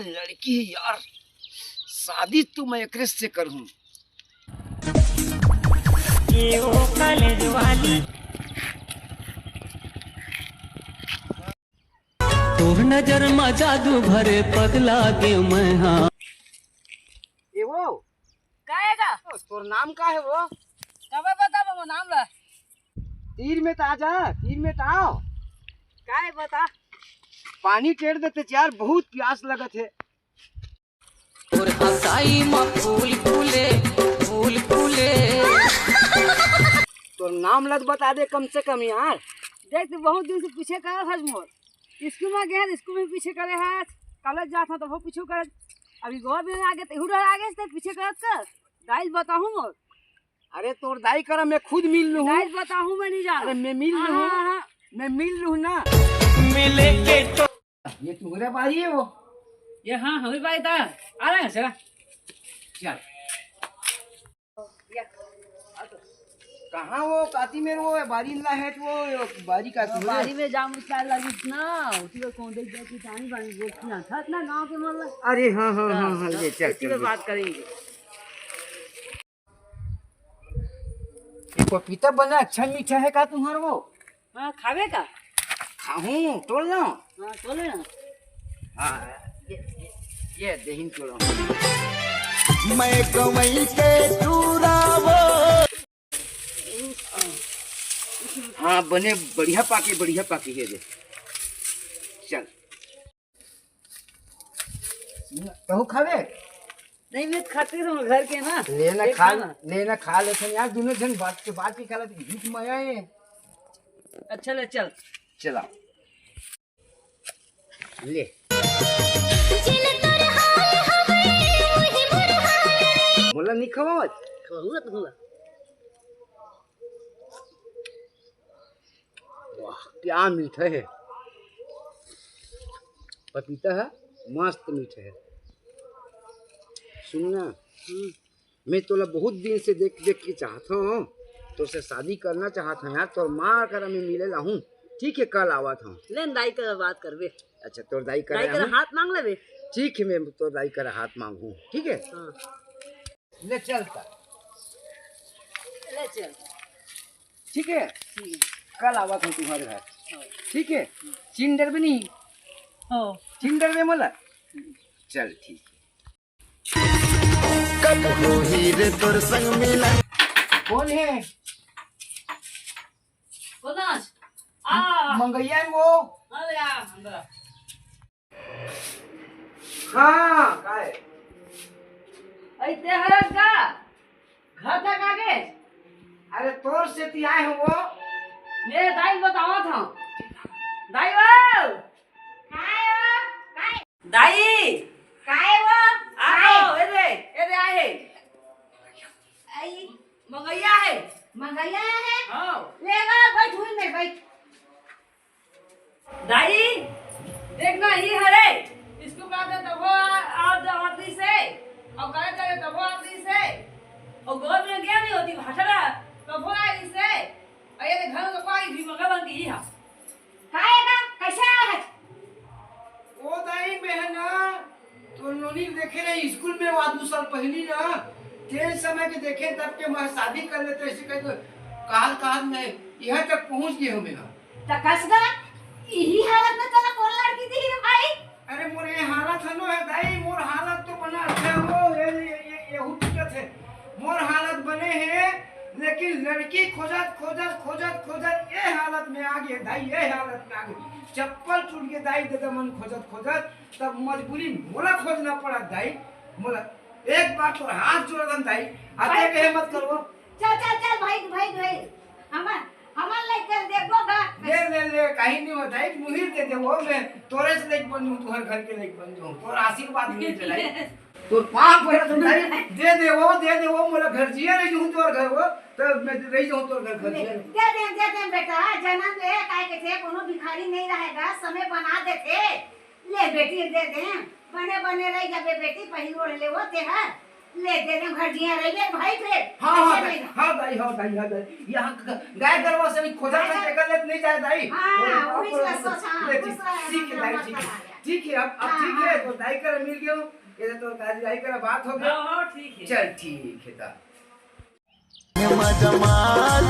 लड़की है यार, शादी तो मैं एक से करूं। ये वो कॉलेज वाली तोर नजर में जादू भरे पगला के मैं हाँ। ये वो काहेगा तोर नाम का है वो? कब बता वो नाम ला तीर में आ जा, तीर में आओ। काहे बता पानी टेर देते यार, बहुत प्यास लगत है। और हसाई में फूल फूले फूल फूले। तो नाम लग बता दे कम से कम यार। देख तू बहुत दिन से पीछे कर हज मोर स्कूल में गए, स्कूल में पीछे करे है, कॉलेज जाता तो वो पीछे कर, अभी गोर में आगे तो हुडर आगे से पीछे करत कर। दाइल बताऊं मोर? अरे तोर दाई कर, मैं खुद मिल लूं। दाइल बताऊं मैं नहीं जान। अरे मैं मिल लूं, मैं मिल लूं ना। मिले के तो ये तुम्हारे बारी है वो? ये हाँ हमें बाई था आ रहे हैं चला चल। कहाँ वो काती में वो बारी ला है तो वो बारी का बारी में जाम चार लगी ना उसी को कौन देख जाती जानी बानी बोलती ना था ना गांव के मतलब। अरे हाँ हाँ हाँ हाँ ये चल इसी पे बात करेंगे। पपीता बना अच्छा मीठा है का तुम्हारा वो? हाँ खावे का खाऊं तोड़ लो। हाँ चले ना। हाँ ये दही तोड़ो। मैं कमई के चूरावो। हाँ बने बढ़िया पाके है दे। चल कहूँ खावे? नहीं मैं खाती हूँ घर के ना। लेना खा लेते यार, दोनों जन बात के खा लेते। भूख माया है। अच्छा ले चल चला ले। मोला नहीं खवावत? खवाऊंगा तुमला। वाह क्या मीठा है पपीता है, मस्त मीठा है। सुनना, मैं तोला बहुत दिन से देख के चाहता हूँ, तो से शादी करना चाहता हूँ यार। तोर माँ कर मैं मिले ला हूँ, ठीक है कल आवत हूँ। लेन दाई कर बात करबे। अच्छा तोर दाई दाई कर हाथ मांग लेबे। ठीक है मैं तोर दाई कर हाथ मांगू, ठीक है। हाँ ले चलता, ले चल ठीक है। ठीक है। कल आवत हूँ तुम्हारे घर, ठीक है। चिंडर भी नहीं हो चिंडर में मला। चल ठीक है। कब हो ही रे तोर संग मिला। कौन है? कोनास आ मंगैया है वो? अरे आ अंदर हाँ का है? ऐते हरस का घर तक आगे। अरे तोर से ती आए हो वो? मेरे दाई बतावा था। दाई वो दाई काय वो आओ एदे आए आई मंगैया है। मंगैया है हाँ लेगा बैठ हुई में बैठ। दाई देखना ही हरे इसको बात है तब वो आज आदमी से और करे करे तब वो आदमी से और गोद में गया नहीं होती भाषा तब वो आई से अरे घर में कोई भी मंगा बनती ही है। खाएगा कैसे है ओ दाई में ना तो नोनी देखे रहे स्कूल में वो 2 साल पहली ना तेरे समय के देखे तब के मैं शादी कर लेते ऐसे कह तो कहां मैं यहाँ तक पहुंच गए हो मेरा। तो कसगा यही हालत में तेरा कौन लड़की थी रे भाई? अरे मोर ये हालत है नो है दाई, मोर हालत तो बना अच्छा हो ये दिक्कत है। मोर हालत बने हैं लेकिन लड़की खोजत ये हालत में आ गए दाई, ये हालत में आ गई। चप्पल टूट के दाई दे मन खोजत तब मजबूरी मोला खोजना पड़ा दाई। मोला एक बार तो हाथ जोड़ दाई, आते के मत करो। चल भाई हमार लेकर देखो गा ले कहीं नहीं होता है, मुहिर दे वो मैं तोरे से लेके बन दूं, तुम्हारे घर के लेके बन दूं। तोर आशीर्वाद नहीं चलाई तो पाप पड़ा तो दाई दे वो मोला घर जिया रही हूं तोर घर वो तो मैं रही जाऊं तोर घर जिया। दे बेटा जन्म दे काय के थे कोनो भिखारी नहीं रहेगा, समय बना देते। ले बेटी दे दे बने रह जाबे बेटी पहली ओढ़ ले वो ते है ले दे दे घर जिया रही है भाई फिर हाँ हाँ ऐसे दाई, नहीं। हाँ दाई, हाँ दाई, हाँ दाई। यहाँ गाय गरवा से भी खोजा में टेकल लेत नहीं जाए दाई। हाँ, तो वही अब- का सोच, हाँ, ले, खुश रहे, ठीक है दाई, नमस्कार ठीक है। आ गया। ठीक है, अब हाँ, ठीक है, हाँ। तो दाई कर मिल गयो। ये तो दाई कर बात हो गई। हाँ ठीक है। चल ठीक है दा। माझा माल